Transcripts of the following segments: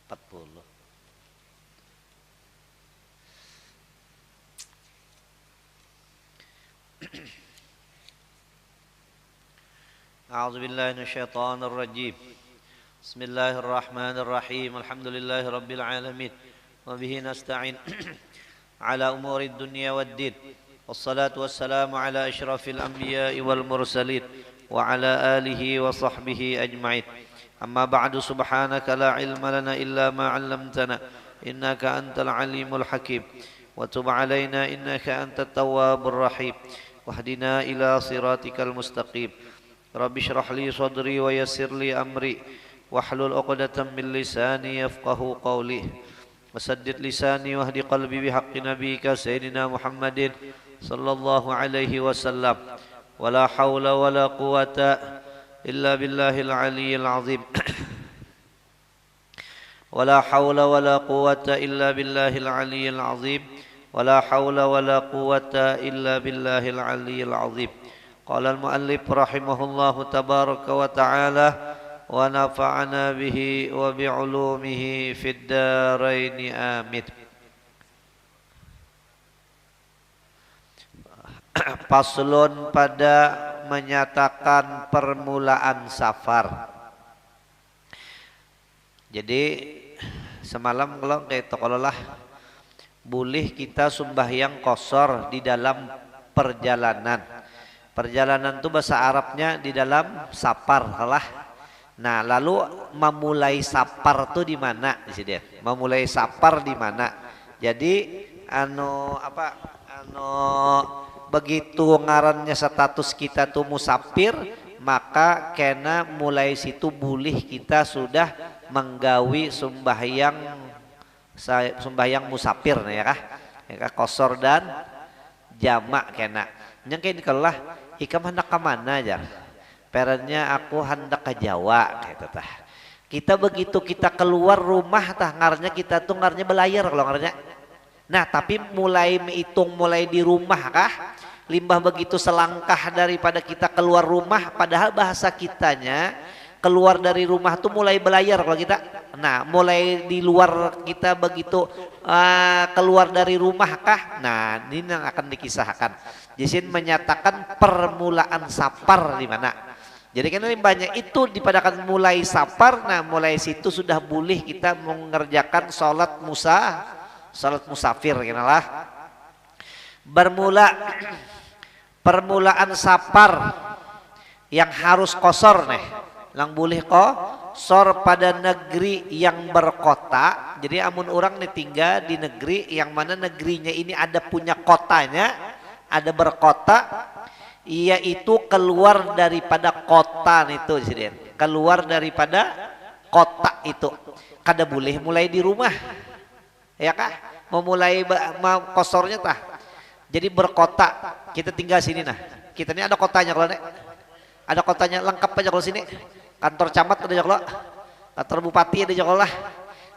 40. A'udzu billahi minasyaitonir rajim. Bismillahirrahmanirrahim. Alhamdulillahi rabbil alamin. Wa bihi nasta'in ala umurid dunya waddin. Wassalatu wassalamu ala asyrafil anbiya'i wal mursalin wa ala alihi wa sahbihi ajma'in. Amma ba'du, subhanaka la ilma lana illa ma 'allamtana innaka antal alimul hakim wa tub 'alaina innaka antat tawwabur rahim wahdina ila siratikal mustaqim. Rabbi shrah li sadri wa yassir li amri wahlul 'uqdatam min lisani yafqahu qawli wasaddid lisani wahdi qalbi bihaqqi nabiyyika sayyidina Muhammadin sallallahu alaihi wasallam. Wala haula wala quwata illa billahil aliyyil azim. Wala haula wala quwata illa billahil aliyyil azim. Wala haula wala quwata illa billahil aliyyil azim. Qala al-muallif rahimahullahu tabaraka wa ta'ala wa nafa'ana bihi wa bi'ulumihi fid dharain amin. Paslon pada menyatakan permulaan safar. Jadi semalam kalau lah boleh kita sembahyang qashar di dalam perjalanan. Perjalanan itu bahasa Arabnya di dalam safar lah. Nah, lalu memulai safar itu di mana di sini? Memulai safar di mana? Jadi begitu ngarannya status kita tuh musafir, maka kena mulai situ boleh kita sudah menggawi sembahyang musafir ya kah? Ya kah, qashar dan jamak kena. Yang kayak kalau lah ikam hendak ke mana aja? Perannya aku hendak ke Jawa gitu tah. Kita begitu kita keluar rumah tah ngarnya kita tuh ngarnya belayar kalau ngarnya. Nah, tapi mulai menghitung mulai di rumah kah? Limbah begitu selangkah daripada kita keluar rumah, padahal bahasa kitanya keluar dari rumah tuh mulai belayar kalau kita. Nah, mulai di luar kita begitu keluar dari rumah kah? Nah, ini yang akan dikisahkan. Jisin menyatakan permulaan safar di mana. Jadi kan limbahnya itu dipadakan mulai safar. Nah, mulai situ sudah boleh kita mengerjakan salat musafir kenalah. Permulaan safar yang harus qashar nih. Yang boleh qashar pada negeri yang berkota. Jadi amun orang nih tinggal di negeri yang mana negerinya ini ada punya kotanya, ada berkota, yaitu keluar daripada kota itu disini. Keluar daripada kota itu. Kada boleh mulai di rumah. Ya kah? Memulai qasharnya tah. Jadi berkota, kita tinggal sini nah. Kita ini ada kotanya kalau nek. Ada kotanya lengkap aja kalau sini. Kantor camat ada kalau, kantor bupati ada kalau lah.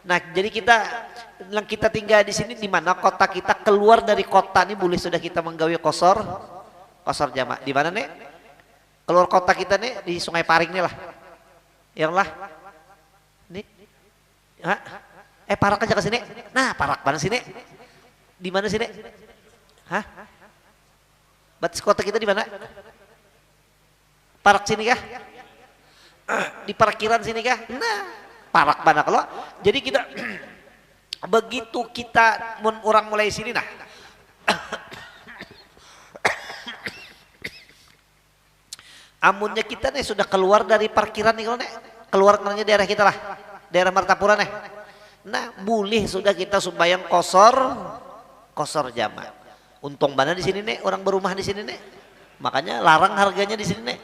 Nah, jadi kita tinggal di sini di mana kota kita, keluar dari kota ini boleh sudah kita menggawi qashar jamak. Di mana nek? Keluar kota kita nih di Sungai Paring nih lah. Yang lah. Nih. Hah? Parak aja ke sini. Nah, Parak mana sini? Di mana sini? Hah? Batas kota kita di mana? Parak sini kah? Di parkiran sini kah? Nah, Parak mana kalau? Jadi kita begitu kita orang mulai sini nah. Amunnya kita nih sudah keluar dari parkiran nih kalau nih. Keluar kerana daerah kita lah. Daerah Martapura nih. Nah, boleh sudah kita sembahyang qashar jamak. Untung mana di sini nih orang berumah di sini nih. Makanya larang harganya di sini nih.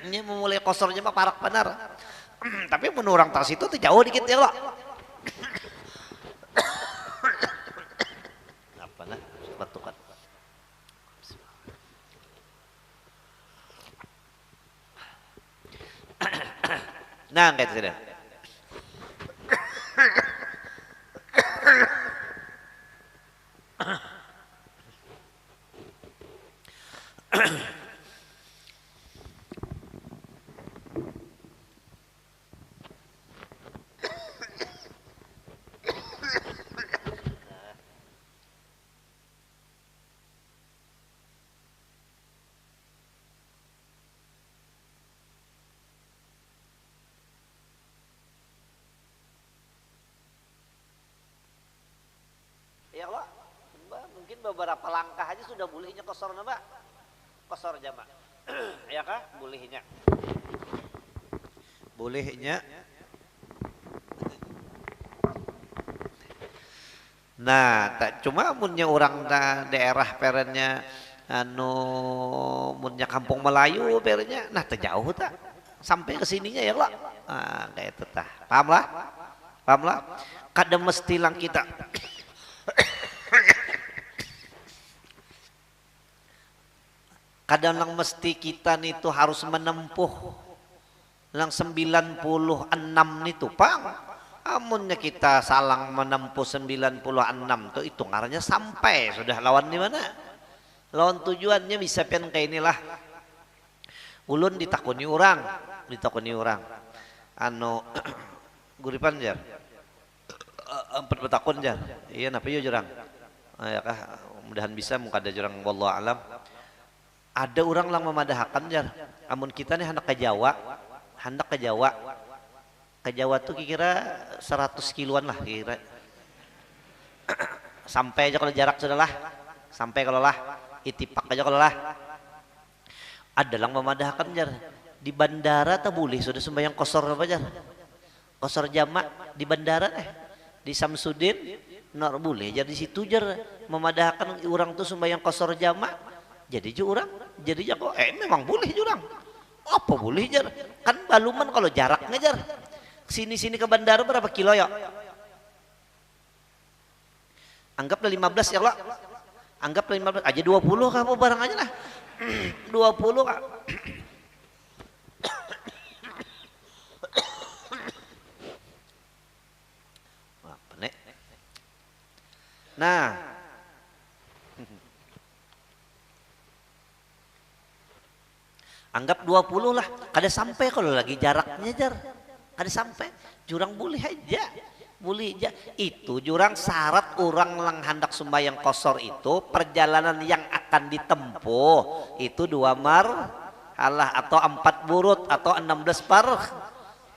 Ini memulai qashar jamak Parak benar. Tapi menurut orang tas itu tuh jauh dikit ya loh. Apa nah? Batukan. Nah, kayak sudah. beberapa langkah aja sudah bolehnya qasar napa? Qasar jamak. Ya kah? Bolehnya. Bolehnya. Nah, tak cuma munnya orang daerah perennya anu munnya kampung Melayu perennya nah terjauh tak sampai ke sininya ya lah. Nah, kayak itu tah. Paham lah? Paham lah? Kada mesti lang kita kadang lang mesti kita nih tuh harus menempuh lang 96 nitu pang amunnya kita salang menempuh 96 tuh itu ngarannya sampai sudah lawan di mana lawan tujuannya bisa pian kayak inilah ulun ditakuni orang anu guripan jar empat betakun jar iya napa yo jurang ya kah mudahan bisa muka ada jurang wallahu alam ada orang lang memadahakan jar amun kita nih hendak ke Jawa tuh kira 100 kiloan lah kira sampai aja kalau jarak sudah lah sampai kalau lah itipak aja kalau lah ada lang memadahkan jar di bandara tak boleh sudah sembahyang qasar apa jar qasar jamak di bandara di Samsudin nor boleh jadi situ jar memadahkan orang tuh sembahyang qasar jamak jadi orang jadi kok memang boleh jurang apa boleh jar kan baluman kalau jaraknya jar sini ke bandara berapa kilo ya? Anggaplah 15 ya Allah. Anggaplah 15 aja 20 kamu barang aja lah. 20 Kak. Apa nek? Nah. Anggap 20 lah. Kada sampai kalau lagi jaraknya jar. Ada sampai jurang boleh aja itu jurang syarat orang lang hendak sembahyang qasar itu perjalanan yang akan ditempuh itu 2 marhalah atau 4 burut atau 16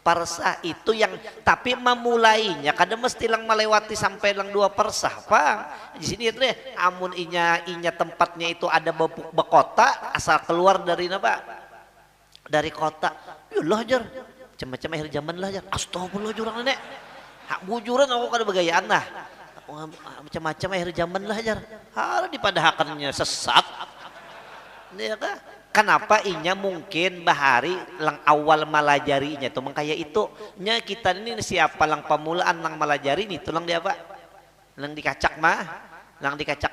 parsah itu yang tapi memulainya kadang mesti lang melewati sampai lang 2 parsah Pak di sini itu deh amun inya tempatnya itu ada bekota asal keluar dari apa dari kota yullah jar macam-macam akhir zaman lah jar astagfirullah jurang nenek hak bujuran aku kada begayaan lah macam-macam akhir zaman lah jar harus dipadahakannya sesat ya kah kenapa inya mungkin bahari lang awal malajarinya itu mengkaya itu nya kita ini siapa lang pamulaan lang malajari ini tulang dia apa lang dikacak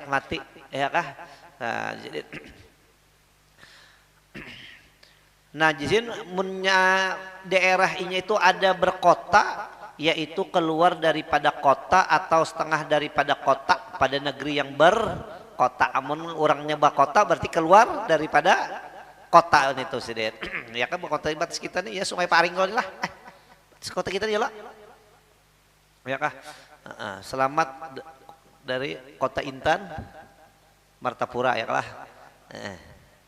mati ya kah nah, jadi nah jisin munnya daerah ini itu ada berkota yaitu keluar daripada kota atau setengah daripada kota pada negeri yang berkota amun orangnya bakota berarti keluar daripada kota itu sih ya kan kota batas kita nih ya Sungai Paring kalau lah kota kita nih lah ya kah selamat dari kota Intan Martapura ya lah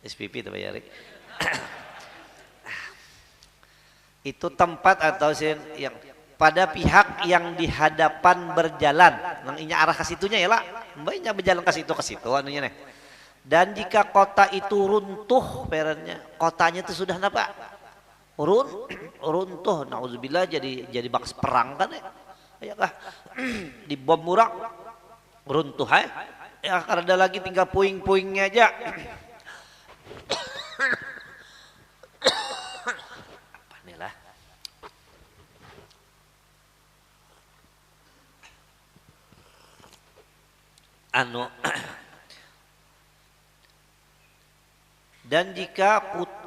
SPP itu bayari itu tempat atau yang pada pihak yang di hadapan berjalan nang inya arah ke situnya ya lah mbaknya berjalan ke situ anunya nih dan jika kota itu runtuh perannya kotanya itu sudah apa runtuh nauzubillah jadi baks perang kan ya kah di bom murah runtuh ya karena lagi tinggal puing-puingnya aja dan jika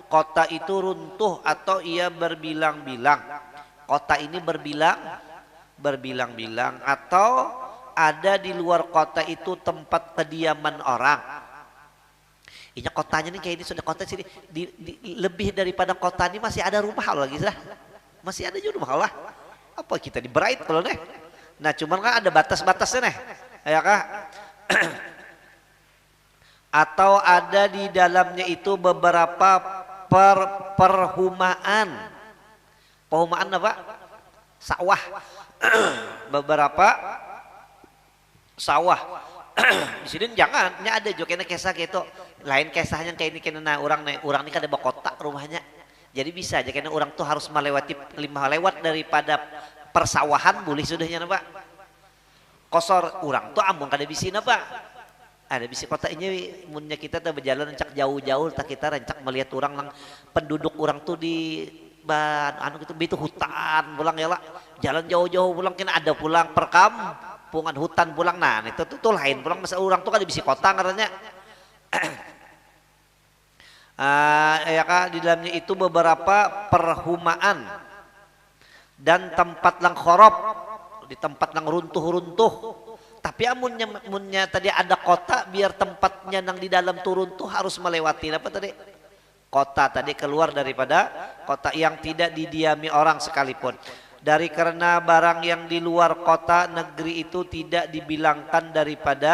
kota itu runtuh atau ia berbilang-bilang kota ini berbilang-bilang atau ada di luar kota itu tempat kediaman orang ini kotanya nih kayak ini sudah kota sini lebih daripada kota ini masih ada rumah lagi masih ada juga rumah lah apa kita di Bright kalau nih nah cuman kan ada batas-batasnya nih ya kah atau ada di dalamnya itu beberapa perumahan apa sawah beberapa sawah Di sini jangan, nya ada juga kena kisah gitu. Lain kisahnya kayak ini kena orang ini kan ada kota rumahnya. Jadi bisa aja karena orang tuh harus melewati lewat daripada persawahan boleh sudahnya Pak. Kosor orang tuh ambung kada bisina Pak. Ada bisi kota ini munnya kita tuh berjalan rencak jauh-jauh tak kita rencak melihat orang lang penduduk orang tuh di anu gitu itu hutan pulang ya lah. Jalan jauh-jauh pulang kena ada pulang perkampungan hutan pulang nah itu tuh lain pulang masa orang tuh kan di bisi kota katanya. Ya kak di dalamnya itu beberapa perhumaan dan tempat lang khorop di tempat lang runtuh-runtuh tapi amunnya tadi ada kota biar tempatnya nang di dalam turun tuh harus melewati apa tadi kota tadi keluar daripada kota yang tidak didiami orang sekalipun dari karena barang yang di luar kota negeri itu tidak dibilangkan daripada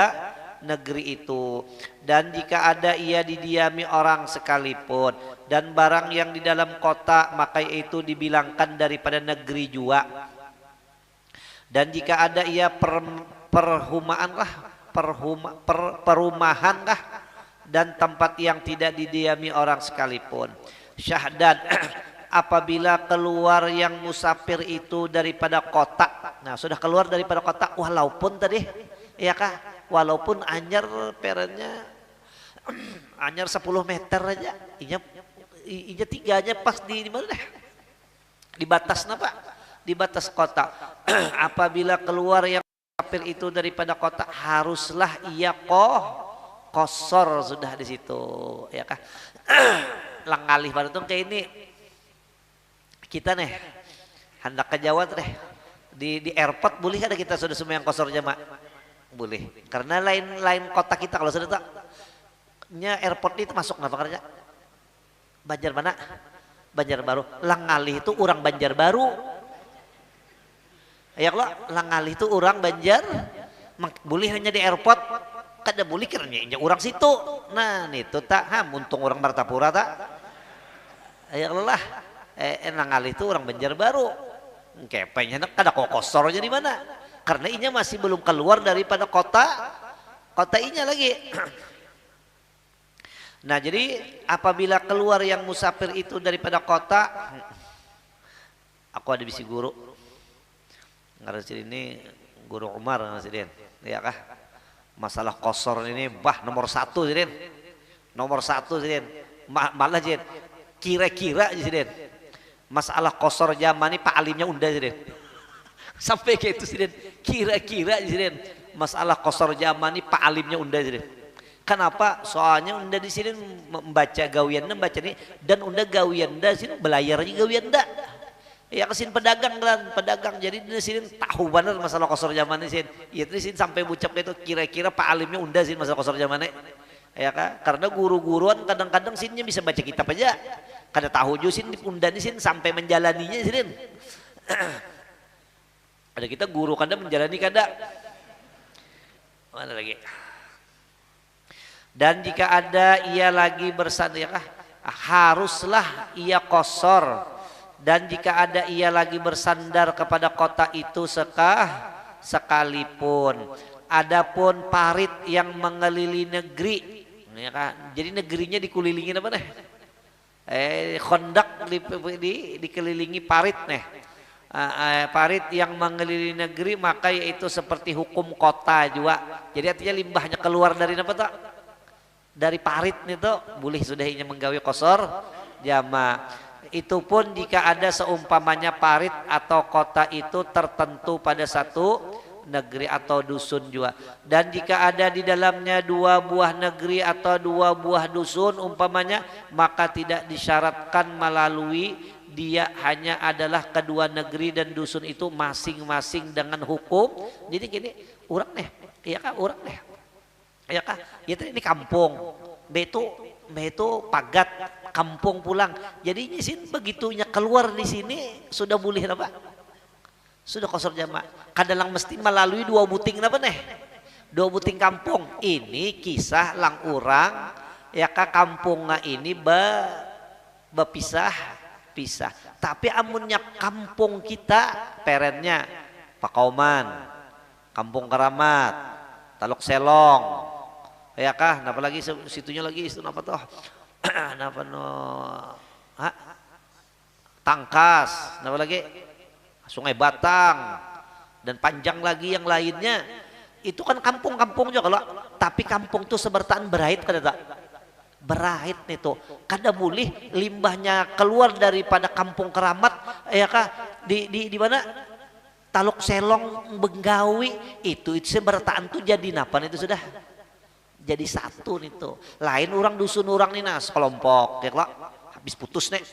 negeri itu dan jika ada ia didiami orang sekalipun dan barang yang di dalam kota maka itu dibilangkan daripada negeri juga dan jika ada ia perumahan kah dan tempat yang tidak didiami orang sekalipun syahdan apabila keluar yang musafir itu daripada kota nah sudah keluar daripada kota walaupun tadi ya kah walaupun anyar perannya anyar 10 meter aja inya tiganya pas di mana deh di batas apa di batas kota apabila keluar yang musafir itu daripada kota haruslah ia kosor sudah di situ ya kah lang ngalih pada tuh kayak ini kita nih hendak ke Jawa deh di airport boleh ada kita sudah semua yang kosor jamaah boleh karena lain kota kita kalau sudah tak nya airport itu masuk apa kerja Banjar mana Banjarbaru lang ngalih itu orang Banjarbaru ya kalau lang ngalih itu orang Banjar boleh hanya di airport kada boleh kerja orang situ nah itu tak untung orang Martapura tak ya Allah lang ngalih itu orang Banjarbaru kepenya kada kosor aja di mana karena inya masih belum keluar daripada kota inya lagi nah jadi apabila keluar yang musafir itu daripada kota aku ada bisi guru ngarasi ini guru Umar ngasih ya kah masalah kosor ini nomor 1 sih nomor 1 sih malah sih kira-kira sih masalah kosor zaman ini Pak Alimnya unda sih sampai kayak itu sih kira-kira sih masalah kosor zaman ini Pak Alimnya unda sih kenapa soalnya unda di sini membaca gawiannya membaca ini dan unda gawianda sini belayar aja gawianda ya kesin pedagang jadi di sini tahu benar masalah kosor zaman ini sih ya di sini sampai bucap itu kira-kira Pak Alimnya unda sih masalah kosor zaman ini ya kan karena guru-guruan kadang-kadang sini bisa baca kitab aja kada tahu juga sini unda di sini sampai menjalaninya sih ada kita guru kadang menjalani kada mana lagi dan jika ada ia lagi bersandar ya kah haruslah ia kosor dan jika ada ia lagi bersandar kepada kota itu sekalipun adapun parit yang mengelilingi negeri ya kan jadi negerinya dikelilingin apa nih kondak dikelilingi parit nih parit yang mengelilingi negeri maka yaitu seperti hukum kota juga jadi artinya limbahnya keluar dari apa tak dari parit itu boleh sudah ini menggawe kosor jama itu pun jika ada seumpamanya parit atau kota itu tertentu pada satu negeri atau dusun juga dan jika ada di dalamnya 2 buah negeri atau 2 buah dusun umpamanya maka tidak disyaratkan melalui dia hanya adalah kedua negeri dan dusun itu masing-masing dengan hukum jadi gini orang nih iya kah orang nih iya kah ini kampung beto pagat kampung pulang jadi ini sini begitunya keluar di sini sudah boleh apa sudah kosor jamaah kadalang mesti melalui 2 buting apa nih 2 buting kampung ini kisah lang urang ya kah kampungnya ini berpisah tapi amunnya kampung kita perennya Pakauman Kampung Keramat Talok Selong, ya kah? Napa lagi situnya lagi itu napa toh? Napa no? Hah? Tangkas, napa lagi? Sungai Batang dan panjang lagi yang lainnya. Itu kan kampung-kampung juga kalau tapi kampung tuh sebertaan berait kada tak? Berait nih tuh. Kada boleh limbahnya keluar daripada kampung Keramat ya kah? Di mana? Taluk Selong Benggawi itu sebertaan tuh jadi napan itu sudah jadi satu nih tuh. Lain orang dusun orang nih nas kelompok ya kak habis putus nih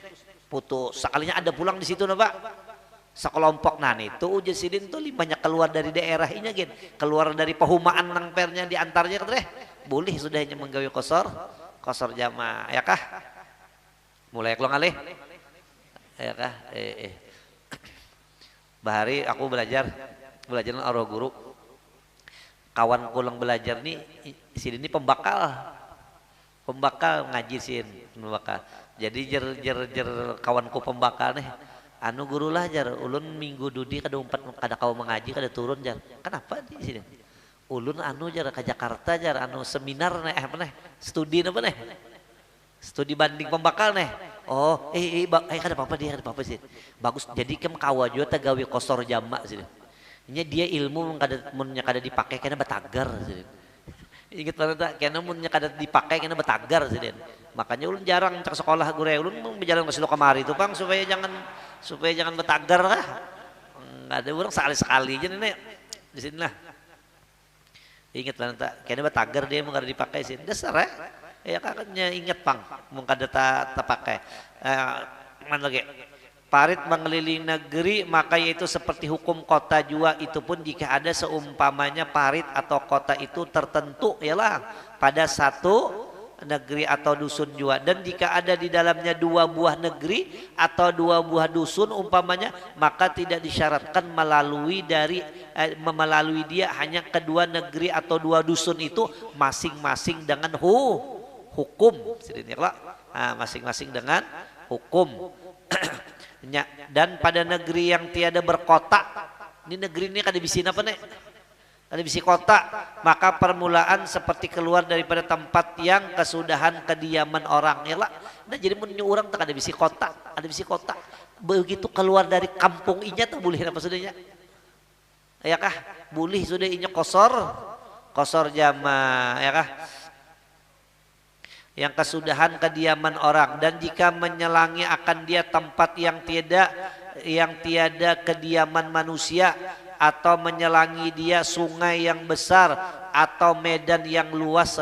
putus sekalinya ada pulang di situ nih pak sekelompok nah itu uji sidin tuh limbahnya keluar dari daerah ini gen keluar dari pehumaan nang pernya diantarnya kan boleh sudahnya menggawi kosor jamaah ya kah mulai kelong alih ya kah bahari aku belajar aro guru kawan kulang belajar nih sini pembakal ngaji sin pembakal jadi jer kawanku pembakal nih anu guru lah jar ulun minggu dudi kada umpat kada kau mengaji kada turun jar kenapa di sini ulun anu jar ke Jakarta jar anu seminar nih apa nih studi apa nih studi banding pembakal nih oh kada apa-apa dia kada apa-apa sih bagus jadi kem kawa juga tagawi kosor jamak sih ini dia ilmu munnya kada dipakai karena batagar sih ingat banget tak karena munnya kada dipakai karena batagar sih makanya ulun jarang cak sekolah gure ulun berjalan ke situ kemari itu bang supaya jangan batagar lah nggak ada orang sekali aja nih di sini lah ingat banget tak karena batagar dia mau kada dipakai sih dasar ya kakaknya ingat pang mau kada tak pakai mana lagi parit mengelilingi negeri maka yaitu seperti hukum kota jua itu pun jika ada seumpamanya parit atau kota itu tertentu ialah pada satu negeri atau dusun jua dan jika ada di dalamnya dua buah negeri atau dua buah dusun umpamanya maka tidak disyaratkan melalui dia hanya kedua negeri atau dua dusun itu masing-masing dengan hukum masing-masing dengan hukum dan pada negeri yang tiada berkota ini negeri ini kada bisi apa nih kada bisi kota maka permulaan seperti keluar daripada tempat yang kesudahan kediaman orang ya lah nah jadi menyu orang tak ada bisi kota begitu keluar dari kampung inya tak boleh apa sudahnya ya kah boleh sudah inya kosor jama ya kah yang kesudahan kediaman orang dan jika menyelangi akan dia tempat yang tiada kediaman manusia atau menyelangi dia sungai yang besar atau medan yang luas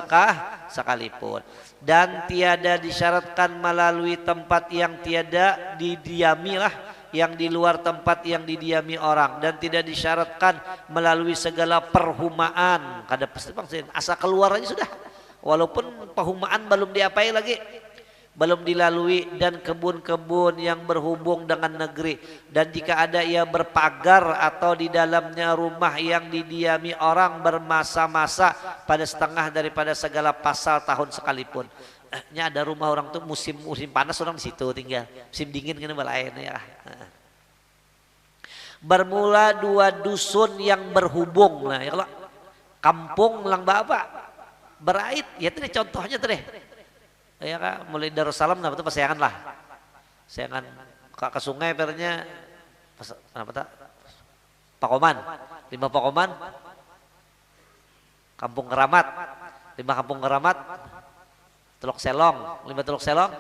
sekalipun dan tiada disyaratkan melalui tempat yang tiada didiami lah yang di luar tempat yang didiami orang dan tidak disyaratkan melalui segala perhumaan kada pasti bang asal keluar aja sudah walaupun pehumaan belum diapai lagi belum dilalui dan kebun-kebun yang berhubung dengan negeri dan jika ada ia berpagar atau di dalamnya rumah yang didiami orang bermasa-masa pada setengah daripada segala pasal tahun sekalipun ada rumah orang tuh musim panas orang di situ tinggal musim dingin kena balain ya bermula dua dusun yang berhubung nah ya kalau kampung lang bapak berait ya tadi contohnya tadi ya kak mulai Darussalam nah itu pasayangan lah sayangan ke sungai pernya apa tak Pakoman 5 Pakoman Kampung Keramat 5 Kampung Keramat Teluk Selong 5 Teluk Selong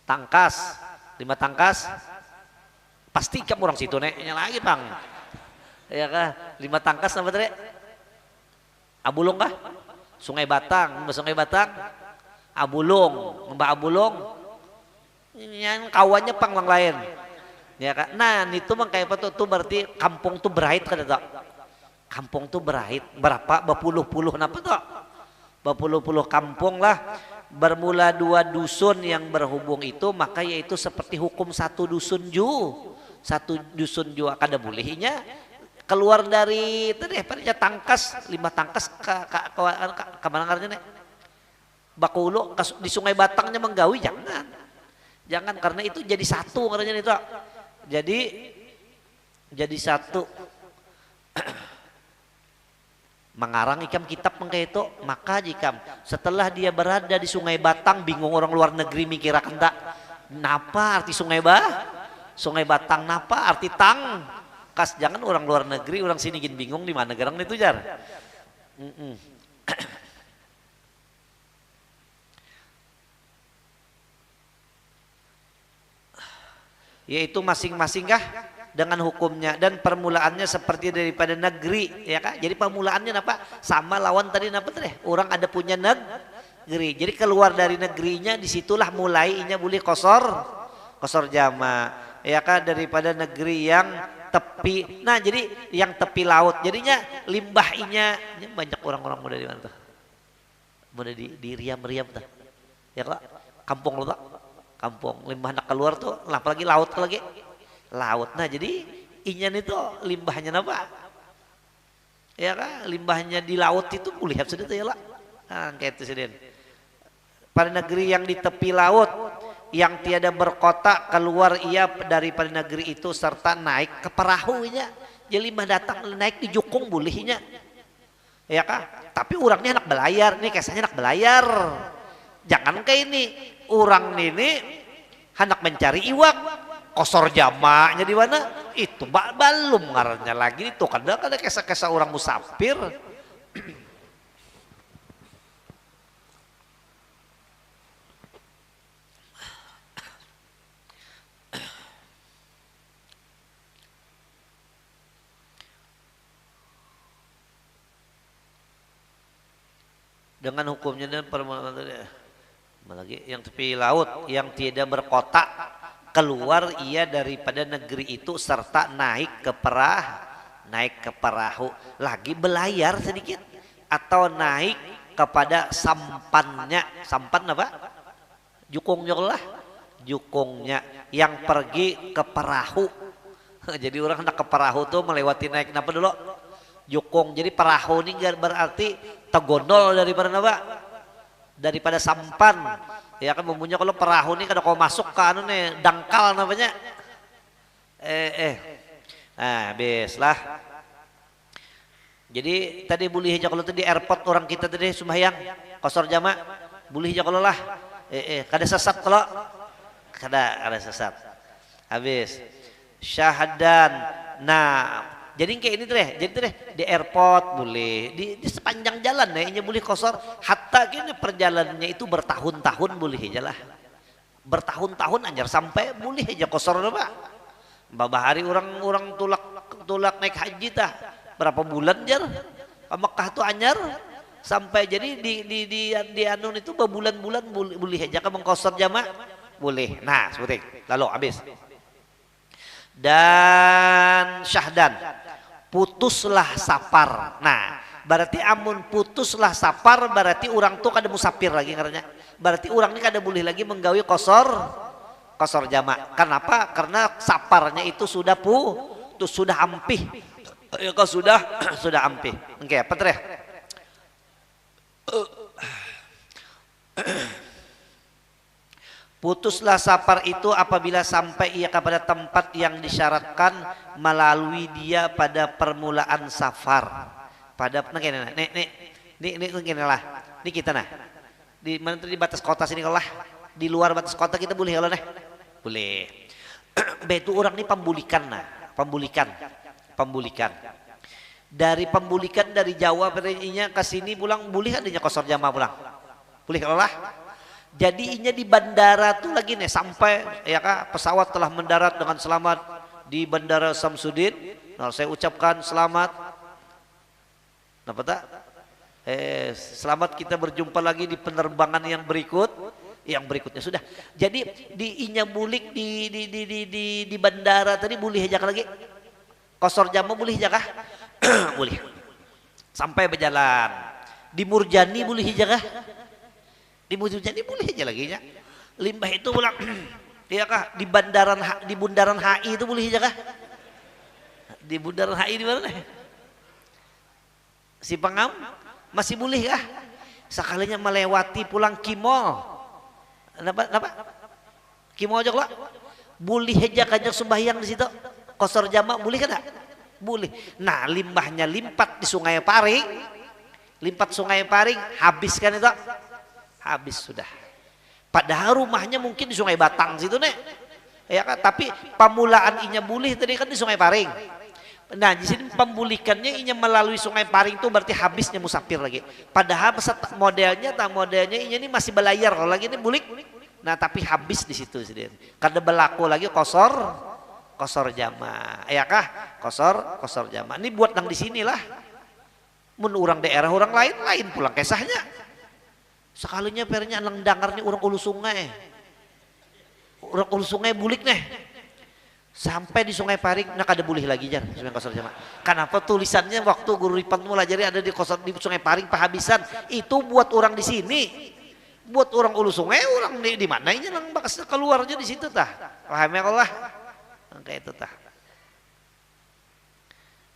Tangkas 5 Tangkas pasti kamu orang situ nek yang lagi bang ya kak 5 Tangkas apa tadi Abulung kah? Sungai Batang, Abulung, Mbak Abulung, yang kawannya panglang lain, ya kan? Nah itu mah kayak apa tuh berarti kampung tuh berait kan tak? Kampung tuh berait berapa? Berpuluh-puluh napa tuh? Berpuluh-puluh kampung lah. Bermula dua dusun yang berhubung itu maka yaitu seperti hukum satu dusun jua kada bolehnya keluar dari itu deh pada Tangkas 5 Tangkas ke mana ngaranya nih Bakulo di Sungai Batangnya menggawi jangan karena itu jadi satu ngaranya itu jadi satu Mengarang ikam kitab mengke itu, maka jikam setelah dia berada di Sungai Batang, bingung orang luar negeri mikir akan tak napa arti Sungai Batang napa arti tang. Kas jangan orang luar negeri, orang sini gin bingung di mana gerang itu jar. Yaitu masing-masing kah dengan hukumnya dan permulaannya seperti daripada negeri, ya kan? Jadi permulaannya apa? Sama lawan tadi apa teh? Orang ada punya negeri. Jadi keluar dari negerinya, disitulah mulainya boleh kosor jama, ya kan? Daripada negeri yang tepi. Nah, jadi yang tepi laut, jadinya limbahnya banyak orang-orang muda di mana tuh? Muda di Riam tuh. Ya kok? Kampung lo tuh. Kampung limbah nak keluar tuh, apalagi laut lagi. Laut. Nah, jadi inyan itu limbahnya apa? Ya kan? Limbahnya di laut itu lihat sudah tuh ya lah. Nah, kayak itu sedih. Pada negeri yang di tepi laut yang tiada berkota, keluar ia daripada negeri itu serta naik ke perahunya. Jadi limbah datang naik di jukung bolehnya. Ya kan? Tapi orangnya anak belayar, nih kisahnya anak belayar. Jangan kayak ini, orang ini hendak mencari iwak, kosor jamaknya di mana? Itu belum ngarannya lagi itu kadang ada kisah-kisah orang musafir. Dengan hukumnya dan permohonan lagi yang tepi laut yang tidak berkotak, keluar ia daripada negeri itu serta naik ke perahu lagi belayar sedikit atau naik kepada sampannya. Sampan apa? Jukungnya yang pergi ke perahu. Jadi orang hendak ke perahu tuh melewati naik apa dulu? Jukung. Jadi perahu ini berarti tegondol daripada sampan. Ya kan bumbunya kalau perahu ini kada kau masuk ke anu nih dangkal namanya. Nah, lah. Jadi tadi boleh aja kalau tadi airport orang kita tadi sembahyang kosor jama boleh aja kalau lah. Kada sesat kalau kada sesat. Habis syahadan. Nah, jadi kayak ini teh, di airport boleh, di sepanjang jalan ya, ini boleh kosor. Hatta gini perjalanannya itu bertahun-tahun boleh aja lah, bertahun-tahun anjar sampai boleh aja kosor pak. Babah hari orang tulak naik haji tah, berapa bulan jar, Mekah tuh anjar sampai jadi di anun itu berbulan-bulan boleh aja kan mengkosor jamaah boleh. Nah seperti lalu habis dan syahdan. Putuslah safar. Nah, berarti amun putuslah safar berarti orang tuh kada musafir lagi karena. Berarti orang ini kada boleh lagi menggawi kosor jamak. Kenapa? Karena safarnya itu sudah sudah ampih. Ya kau sudah ampih. Oke, apa teh? Putuslah safar itu apabila sampai ia kepada tempat yang disyaratkan melalui dia pada permulaan safar. Pada ini kita nah. Di mana di batas kota sini kalau lah. Di luar batas kota kita boleh kalau nah. Boleh. Itu orang ini pembulikan. Dari pembulikan dari Jawa ke sini pulang boleh adanya kosor jamaah pulang. Boleh kalau lah. Jadi inya di bandara tuh lagi nih sampai ya kak pesawat telah mendarat dengan selamat di Bandara Samsudin. Nah, saya ucapkan selamat. Apa tak? Selamat kita berjumpa lagi di penerbangan yang berikutnya sudah. Jadi di inya bulik di bandara tadi boleh aja lagi. Kosor jamaah boleh aja kah? Boleh. Sampai berjalan. Di Murjani boleh aja kah? Di Murjani boleh aja lagi ya. Limbah itu pulang. Iya kah? Di bundaran HI itu boleh aja kah? Di bundaran HI di mana? Si Pangam masih boleh kah? Sekalinya melewati pulang Kimol. Kenapa? Kimol aja kok. Boleh aja kanjeng sembahyang di situ. Kosor jamaah boleh kan? Boleh. Nah, limbahnya limpat di Sungai Pare. limpat Sungai Paring, habis kan itu, habis sudah. Padahal rumahnya mungkin di Sungai Batang situ nih, ya kan? Tapi pemulaan inya bulih tadi kan di Sungai Paring. Nah di sini pembulikannya inya melalui Sungai Paring itu berarti habisnya musafir lagi. Padahal modelnya inya ini masih belayar, kalau lagi ini bulik. Nah tapi habis di situ sih. Karena berlaku lagi kosor jama, ya kah? Kosor jama. Ini buat nang di sinilah. Mun orang daerah orang lain pulang kisahnya. Sekalinya pernya nang dangarnya orang ulu sungai. Orang ulu sungai bulik nih. Sampai di Sungai Paring nak ada bulih lagi jar Sungai kosor jama. Kenapa tulisannya waktu guru Ripan mulajari ada di Sungai Paring pahabisan. Itu buat orang di sini. Buat orang ulu sungai, orang di mana ini nang bakas keluarnya di situ tah. Paham ya Allah? Kayak itu tah.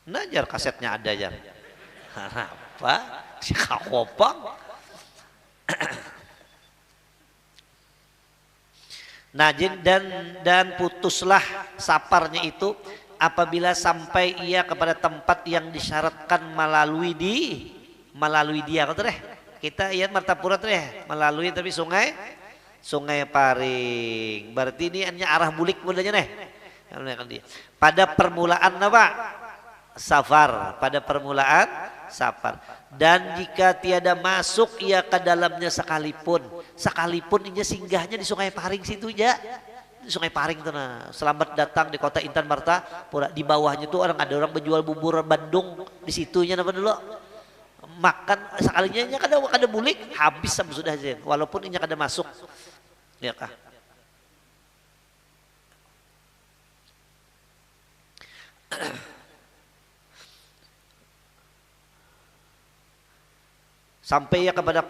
Nah jar kasetnya ada jar. Apa? Si kakopang. Nah dan putuslah saparnya itu apabila sampai ia kepada tempat yang disyaratkan melalui dia kata deh. Kita ian Martapura tuh ya melalui tapi Sungai Paring. Berarti ini hanya arah bulik mudahnya nih. Pada permulaan apa? Safar. Pada permulaan safar. Dan jika tiada masuk ia ke dalamnya sekalipun inya singgahnya di Sungai Paring situ aja. Di Sungai Paring tuh nah. Selamat datang di kota Intan Martapura. Di bawahnya tuh ada orang berjual bubur Bandung di situnya apa dulu. Makan sekalinya nya kada bulik habis sama sudah Zen walaupun inya kada masuk ya kah. Sampai ia kepada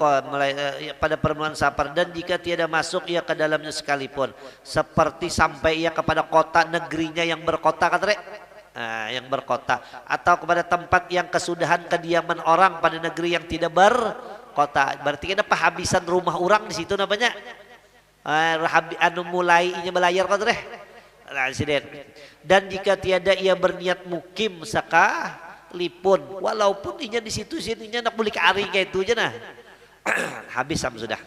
pada permulaan safar dan jika tiada masuk ia ke dalamnya sekalipun seperti sampai ia kepada kota negerinya yang berkota kata yang berkota atau kepada tempat yang kesudahan kediaman orang pada negeri yang tidak berkota. Berarti kan pahabisan rumah orang di situ namanya anu mulai inya belayar kata deh. Dan jika tiada ia berniat mukim sekalipun walaupun inya di situ sininya nak boleh ke ari kayak itu aja nah. Habis sama sudah.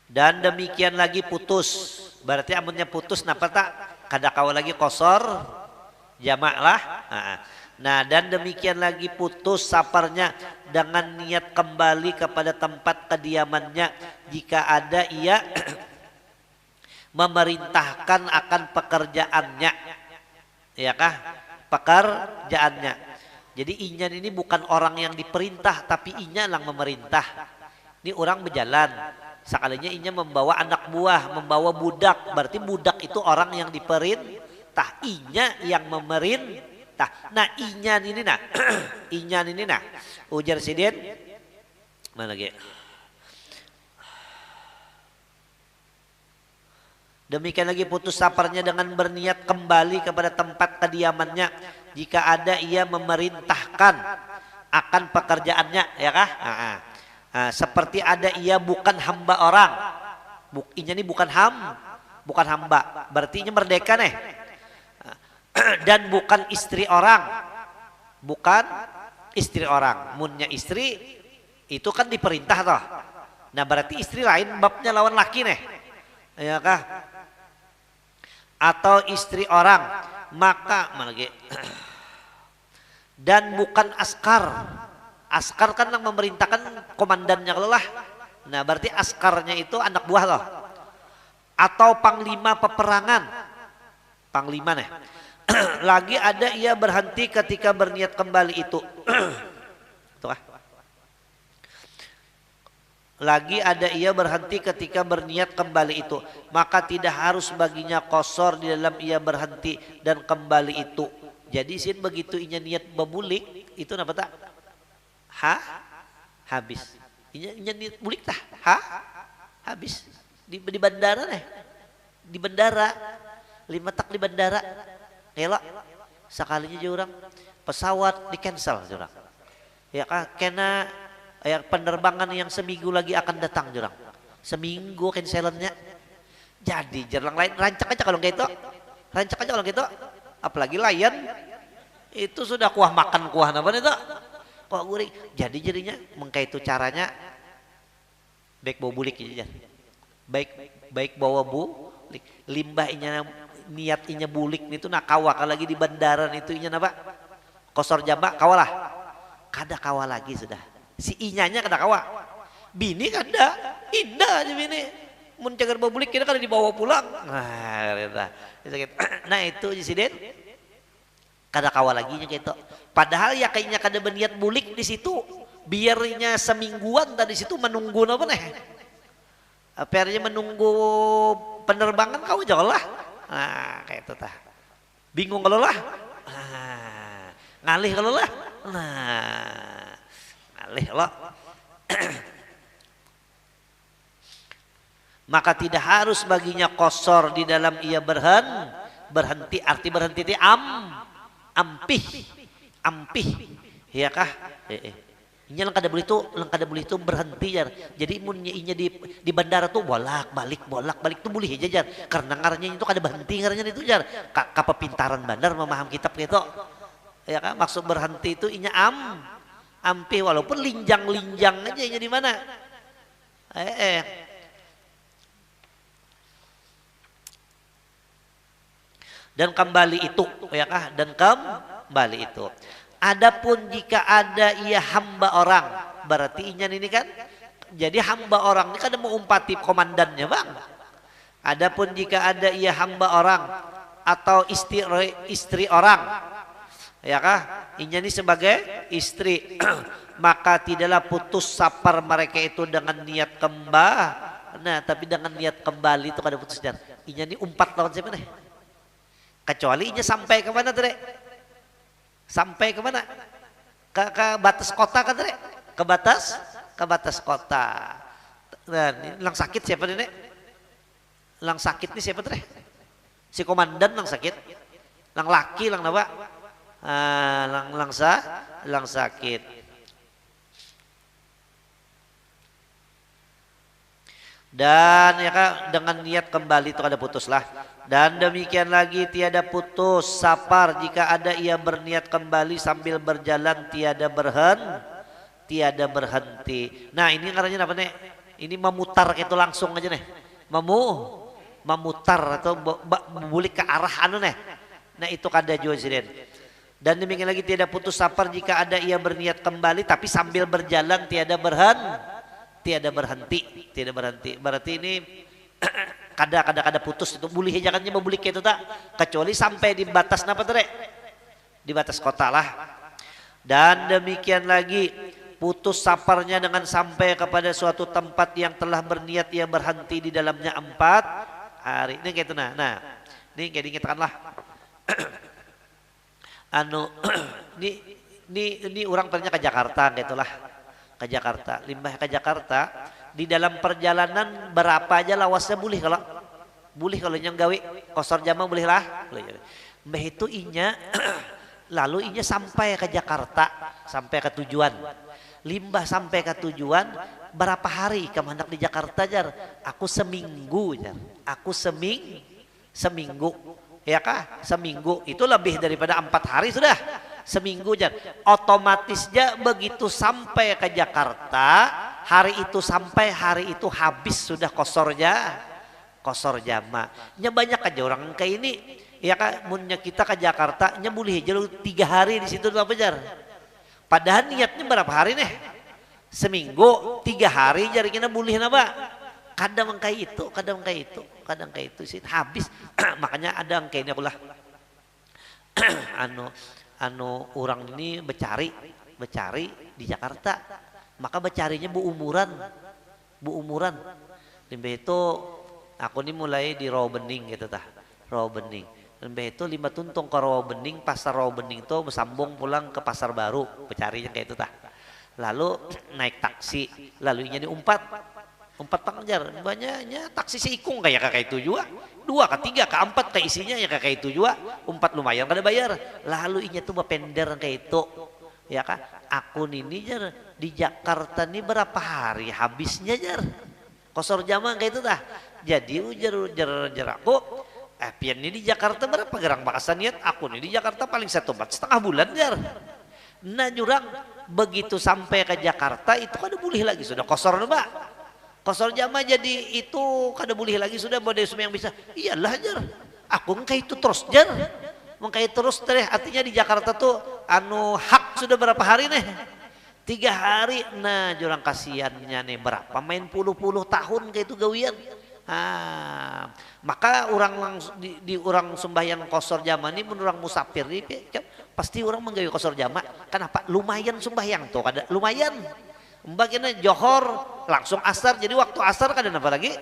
Dan demikian lagi putus. Berarti amunnya putus napa tak? Kada kawa lagi kosor jamak lah. Nah dan demikian lagi putus saparnya dengan niat kembali kepada tempat kediamannya jika ada ia memerintahkan akan pekerjaannya. Ya kah? Pekerjaannya. Jadi inyan ini bukan orang yang diperintah tapi inya yang memerintah. Ini orang berjalan. Sekalinya inya membawa anak buah, membawa budak. Berarti budak itu orang yang diperintah. Inya yang memerintah. Nah inyan ini nah. Inyan ini nah. Ujar Sidin. Mana lagi? Demikian lagi putus saparnya dengan berniat kembali kepada tempat kediamannya. Jika ada ia memerintahkan akan pekerjaannya. Ya kah? Seperti ada ia bukan hamba orang. Inya ini bukan hamba. Berarti inya merdeka nih. Dan bukan istri orang. Bukan istri orang. Munnya istri itu kan diperintah toh. Nah berarti istri lain babnya lawan laki nih. Ya kah? Atau istri orang. Maka mana lagi? Dan bukan askar. Askar kan yang memerintahkan komandannya kalau lah. Nah berarti askarnya itu anak buah loh. Atau panglima peperangan. Panglima nih. Lagi ada ia berhenti ketika berniat kembali itu. Tuh ah. Lagi ada ia berhenti ketika berniat kembali itu. Maka tidak harus baginya kosor di dalam ia berhenti dan kembali itu. Jadi sin begitu inya niat bebulik itu apa tak? Habis. Inya niat bulik tah? Habis. Di bandara nih. Di bandara. 5 tak di bandara. Elok. Sekalinya aja orang. pesawat di cancel jurang. Ya kah, kena ya, penerbangan yang seminggu lagi akan datang jurang. Seminggu cancelannya. Jadi jarang lain rancak aja kalau gitu. Rancak aja kalau gitu. Apalagi Lion itu sudah kuah makan kuah apa itu? Kok gurih. Jadi jadinya mengkai itu caranya baik bawa bulik aja. Baik bawa bulik. Limbahnya niat inya bulik itu nak kawa lagi di bandaran itu inya apa? Kosor jambak kawalah. Kada kawa lagi sudah. Si inyanya kada kawa. Bini kada. Indah aja bini. Mun cagar babulik kita kada dibawa pulang. Nah itu insiden. Kada kawa lagi nya gitu. Padahal ya kayaknya kada berniat bulik di situ. Biarnya semingguan tadi situ menunggu apa nih? Akhirnya menunggu penerbangan kau jauh lah. Nah kayak itu tah. Bingung kalau lah. Ngalih kalau lah. Nah, ngalih lo. Maka tidak harus baginya qasar di dalam ia berhenti. Arti berhenti itu ampih, ya kah? Inya lang kada boleh itu berhenti jar. Jadi munnya inya di bandara tuh bolak balik tuh boleh aja jar. Karena ngaranya itu kada berhenti ngaranya itu jar. Kapepintaran bandar memaham kitab gitu. Ya kan maksud berhenti itu inya ampih walaupun linjang aja inya di mana. Dan kembali itu ya kah dan kembali itu. Adapun jika ada ia hamba orang berarti inya ini kan jadi hamba orang ini kan mau umpati komandannya bang. Adapun jika ada ia hamba orang atau istri orang ya kah inya ini sebagai istri maka tidaklah putus sapar mereka itu dengan niat tapi dengan niat kembali itu kada putus dan inya ini umpat lawan siapa nih kecuali inya sampai ke mana tere sampai ke mana ke batas kota kan tere ke batas kota dan lang sakit siapa nih lang sakit nih siapa tere si komandan lang sakit lang laki lang nawa lang sakit. Dan ya kak dengan niat kembali itu kada putuslah. Dan demikian lagi tiada putus sapar jika ada ia berniat kembali sambil berjalan tiada berhenti. Nah ini karena apa nih? Ini memutar gitu langsung aja nih. Memutar atau bulik ke arah anu nih. Nah itu kada jua siden. Dan demikian lagi tiada putus sapar jika ada ia berniat kembali tapi sambil berjalan tiada berhenti. Berarti ini kada putus itu boleh jangannya membulik itu tak kecuali sampai di batas napa tere di batas kota lah. Dan demikian lagi putus saparnya dengan sampai kepada suatu tempat yang telah berniat ia berhenti di dalamnya 4 hari. Ini kayak itu nah ini kayak dikatakanlah ini orang pernah ke Jakarta gitulah ke Jakarta limbah ke Jakarta di dalam perjalanan berapa aja lawasnya boleh kalau yang gawe kosor jama boleh lah mbah itu inya lalu inya sampai ke Jakarta sampai ke tujuan limbah sampai ke tujuan berapa hari kemandak di Jakarta jar aku seminggu ya kah seminggu itu lebih daripada 4 hari sudah seminggu jar otomatisnya begitu sampai ke Jakarta hari itu sampai hari itu habis sudah kosor jama nya banyak aja orang kayak ini ya kak munnya kita ke Jakarta nya boleh aja 3 hari di situ apa jar padahal niatnya berapa hari nih seminggu 3 hari jar kita boleh napa kadang kayak itu sih habis makanya ada kayaknya akulah orang ini becari di Jakarta maka becarinya bu umuran lebih itu aku ini mulai di Rawabening gitu tah Rawabening lebih itu 5 tuntung ke Rawabening pasar Rawabening itu bersambung pulang ke pasar baru becarinya kayak itu tah lalu naik taksi lalu ini umpat pengejar banyaknya taksi seikung kayak itu juga dua ke tiga ke empat ke isinya ya kayak itu juga empat lumayan kada bayar lalu inya tuh bapender kayak itu ya kan akun ini jar di Jakarta nih berapa hari habisnya jar kosor jama kayak itu dah jadi ujar aku pian ini di Jakarta berapa gerang bakasan niat akun ini di Jakarta paling 1,5 bulan jar nah jurang begitu sampai ke Jakarta itu kada boleh lagi sudah kosor mbak kosor jama jadi itu kada boleh lagi sudah model semua yang bisa iyalah jar aku kayak itu terus jar kayak terus teh artinya di Jakarta tuh anu hak sudah berapa hari nih 3 hari nah jurang kasihannya nih berapa main puluh-puluh tahun kayak itu gawian maka orang langsung di orang sembahyang kosor jama ini menurut orang musafir ini pasti orang menggawi kosor jama kenapa lumayan sembahyang tuh kada lumayan bagiannya johor langsung asar jadi waktu asar kada apa lagi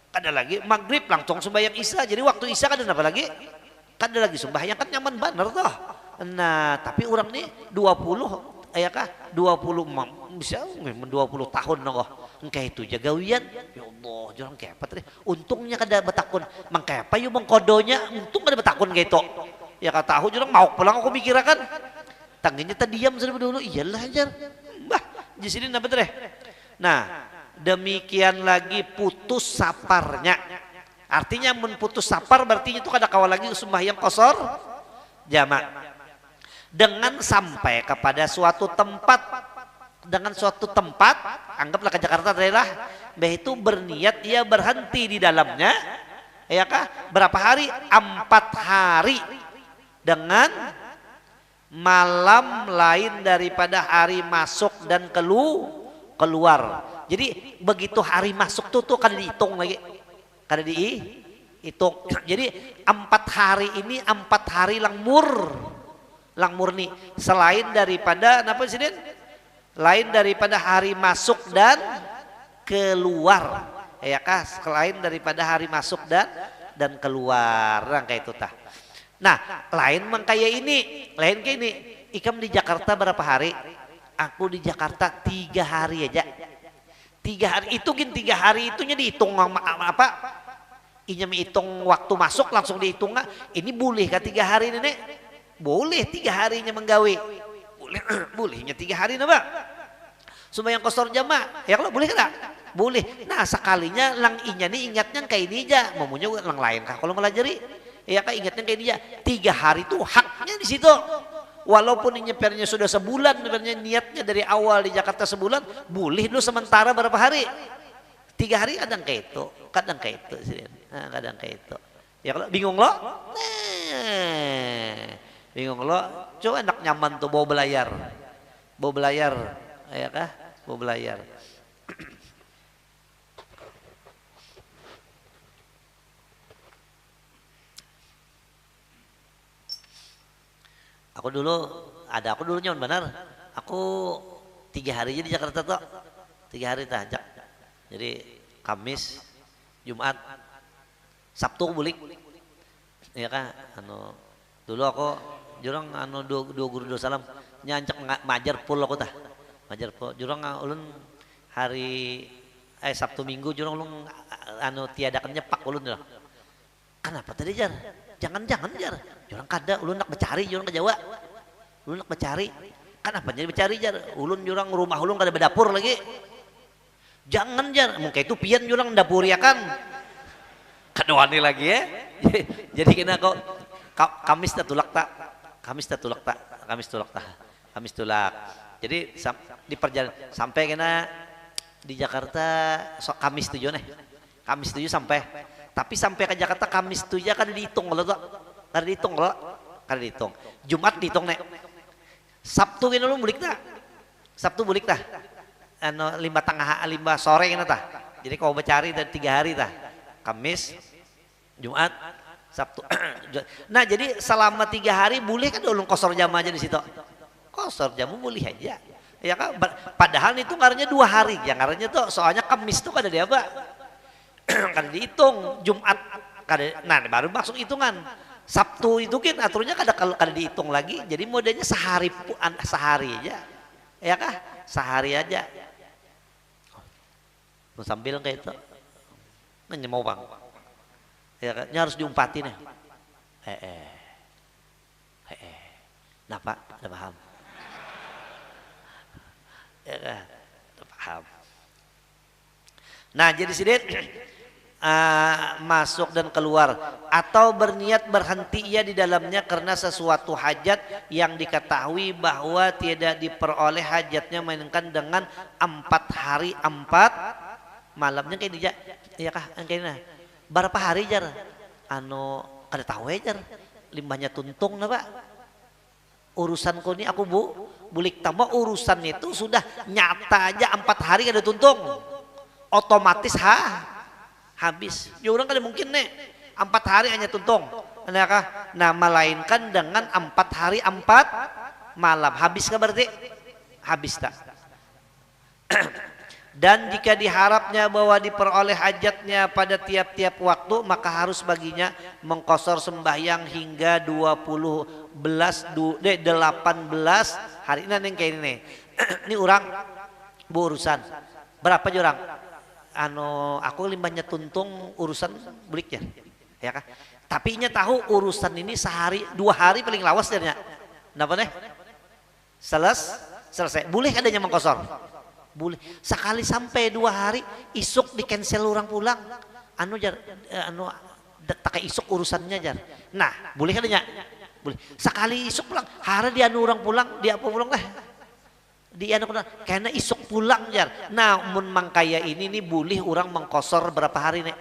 kada lagi maghrib langsung sembahyang isya jadi waktu isya kada apa lagi kada lagi sembahyang kan nyaman bener toh nah tapi orang nih 20 ya kah 20 bisa 20 tahun nogoh engkau itu jagawian ya Allah jangan kayak apa tadi untungnya kada betakun mangkaya apa yuk mengkodonya untung kada betakun kayak itu ya kata tahu jurang mau pulang aku mikirakan tangganya tadi diam sudah dulu iyalah ajar bah di sini apa teh nah demikian lagi putus saparnya artinya menputus sapar berarti itu kada kawal lagi sembahyang kosor jamak dengan sampai kepada suatu tempat dengan suatu tempat anggaplah ke Jakarta daerah itu berniat ia berhenti di dalamnya ya kah berapa hari 4 hari dengan malam lain daripada hari masuk dan keluar jadi begitu hari masuk tuh kada dihitung lagi kada dihitung jadi 4 hari ini 4 hari langmur nih selain daripada apa sih lain daripada hari masuk dan keluar ya kah selain daripada hari masuk dan keluar kayak itu tah nah lain mengkaya ini lain kayak ini ikam di Jakarta berapa hari aku di Jakarta 3 hari aja 3 hari itu gin 3 hari itunya dihitung apa inya menghitung waktu masuk langsung dihitung ini boleh kah 3 hari ini nek boleh 3 harinya menggawe bolehnya 3 hari nama sembahyang kosor jama ya kalau boleh kada boleh nah sekalinya lang inya nih ingatnya kayak ini aja mamunya lang lain kah kalau melajari ya kah ingatnya kayak ini aja 3 hari itu haknya di situ walaupun nyepernya sudah sebulan sebenarnya niatnya dari awal di Jakarta sebulan boleh dulu sementara berapa hari 3 hari kadang kayak itu kadang itu ya kalau bingung lo bingung lo coba enak nyaman tuh bawa belayar ya kah bawa belayar aku dulu nyaman benar aku 3 hari aja di Jakarta tuh 3 hari tajak jadi Kamis Jumat Sabtu bulik ya kah dulu aku jurang dua guru dua salam nyancak majar pul aku tah majar pul jurang ulun hari Sabtu Minggu jurang ulun tiadakan nyepak ulun jurang kenapa tadi jar jangan jar jurang kada ulun nak becari jurang ke Jawa ulun nak becari kenapa jadi becari jar ulun jurang rumah ulun kada berdapur lagi jangan jar mungkin itu pian jurang dapur ya kan kadawani lagi ya jadi kena kok Kamis tulak jadi di perjalanan sampai kena di Jakarta Kamis 7 sampai tapi sampai ke Jakarta Kamis 7 kan dihitung kalau tuh kan dihitung Jumat dihitung nek Sabtu kena lu bulik tah 5 sore kena tah jadi kau bercari dari 3 hari tah Kamis Jumat Sabtu. Nah jadi selama 3 hari boleh kan ulun kosor jam aja di situ. Kosor jamu boleh aja. Ya kan padahal itu ngarannya 2 hari. Yang ngarannya tuh soalnya Kamis tuh kada dia apa? Kada dihitung Jumat kada. Nah baru masuk hitungan. Sabtu itu kan aturnya kada dihitung lagi. Jadi modenya sehari aja. Ya kah? Sehari aja. Sambil kayak itu. Mau bang. Ya kan? Ini harus diumpatin ya. Nah Pak, udah paham. Ya kan? Udah paham. Nah jadi sidin masuk dan keluar atau berniat berhenti ia di dalamnya karena sesuatu hajat yang diketahui bahwa tidak diperoleh hajatnya melainkan dengan 4 hari 4 malamnya kayak dia ya kah kayaknya berapa hari jar kada tahu jar limbahnya tuntung nah Pak urusanku ini aku bulik tambah urusan itu sudah nyata aja 4 hari kada tuntung otomatis habis. Ya orang kan mungkin nih 4 hari hanya tuntung. Nah melainkan dengan 4 hari 4 malam. Habis kan berarti? Habis tak? Dan jika diharapnya bahwa diperoleh hajatnya pada tiap-tiap waktu maka harus baginya mengqashar sembahyang hingga 18 hari. Nah yang kayak ini. Ini orang berurusan. Berapa orang? Aku limbahnya tuntung urusan buliknya ya kan tapi nya tahu urusan ini sehari 2 hari paling lawas dia kenapa nih selesai boleh adanya mengqashar boleh sekali sampai 2 hari isuk di cancel orang pulang tak isuk urusannya jar nah boleh adanya boleh sekali isuk pulang hari dia orang pulang dia apa pulang lah dia karena isuk pulang jar. Nah, mun mangkaya ini nih boleh orang mengqashar berapa hari nih?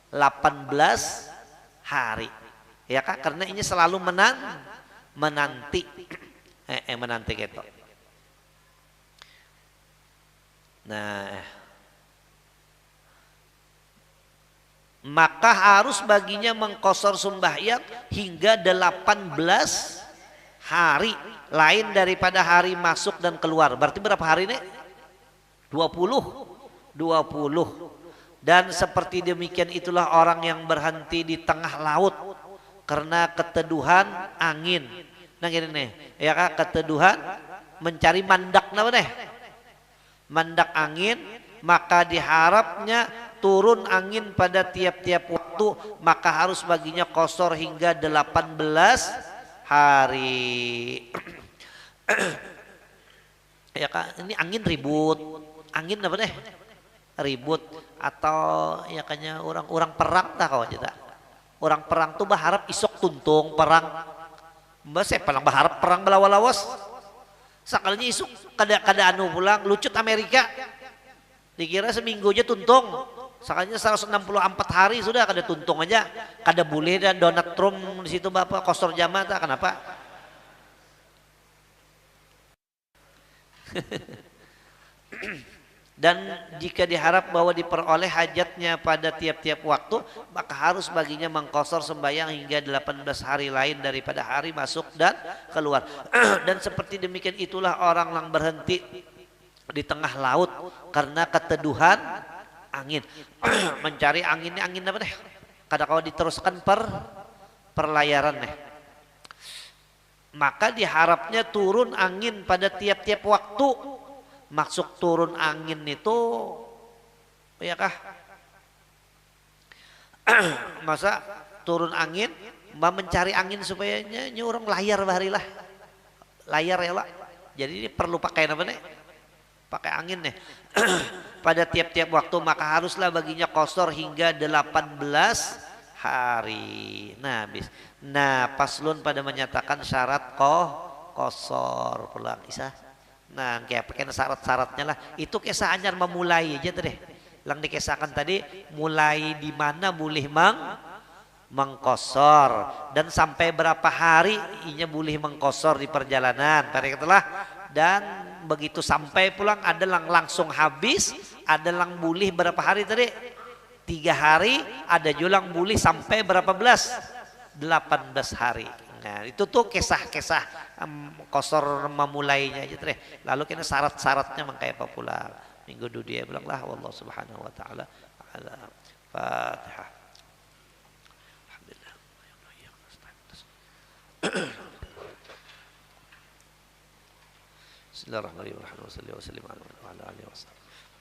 18 hari. Ya kak, karena ini selalu menanti. Menanti gitu. Nah, maka harus baginya mengqashar sembahyang hingga 18 hari lain daripada hari masuk dan keluar. Berarti berapa hari nih? 20. Dan seperti demikian itulah orang yang berhenti di tengah laut karena keteduhan angin. Nah gini nih, ya kan keteduhan mencari mandak apa nih? Mandak angin, maka diharapnya turun angin pada tiap-tiap waktu, maka harus baginya qashar hingga 18 hari. Ya kan ini angin ribut angin apa deh ribut atau ya kayaknya orang perang tak kau aja orang perang tuh berharap isok tuntung perang mbak saya paling berharap perang belawalawas sekalinya isuk kada pulang lucut Amerika dikira seminggu aja tuntung sekalinya 164 hari sudah kada tuntung aja kada boleh dan Donald Trump di situ bapak qashar jamaah tak kenapa dan jika diharap bahwa diperoleh hajatnya pada tiap-tiap waktu maka harus baginya mengqashar sembahyang hingga 18 hari lain daripada hari masuk dan keluar. Dan seperti demikian itulah orang yang berhenti di tengah laut karena keteduhan angin. Mencari anginnya angin apa deh kadang kalau diteruskan perlayaran nih maka diharapnya turun angin pada tiap-tiap waktu. Maksud turun angin itu ya kah masa turun angin mencari angin supaya orang layar baharilah layar ya lah jadi ini perlu pakai apa nih pakai angin nih pada tiap-tiap waktu maka haruslah baginya qashar hingga 18 hari. Nah habis nah paslon pada menyatakan syarat qashar pulang isa. Nah kayak pakai syarat-syaratnya lah itu kisah anyar memulai aja deh yang dikisahkan tadi mulai di mana boleh mengqashar dan sampai berapa hari inya boleh mengqashar di perjalanan tadi katalah dan begitu sampai pulang ada yang langsung habis ada yang boleh berapa hari tadi 3 hari ada juga yang boleh sampai berapa belas 18 hari. Nah itu tuh kisah-kisah qashar memulainya aja teh. Lalu kena syarat-syaratnya mangkaya apa pula. Minggu dia bilang lah wallahu subhanahu wa ta'ala ala Fatihah. Alhamdulillah. Bismillahirrahmanirrahim. Wassalamu ala alihi wasallam.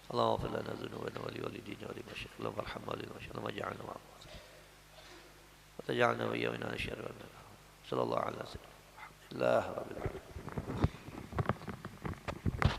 Allahumma ighfir lana dhunubana wa li walidina wa li masyayikhina. Allahumma arhamna wa li masyayikhina wa ja'alna ma'ahum. tajalna wa iyyakum min asyarri. Sallallahu alaihi wasallam. Alhamdulillah rabbil alamin.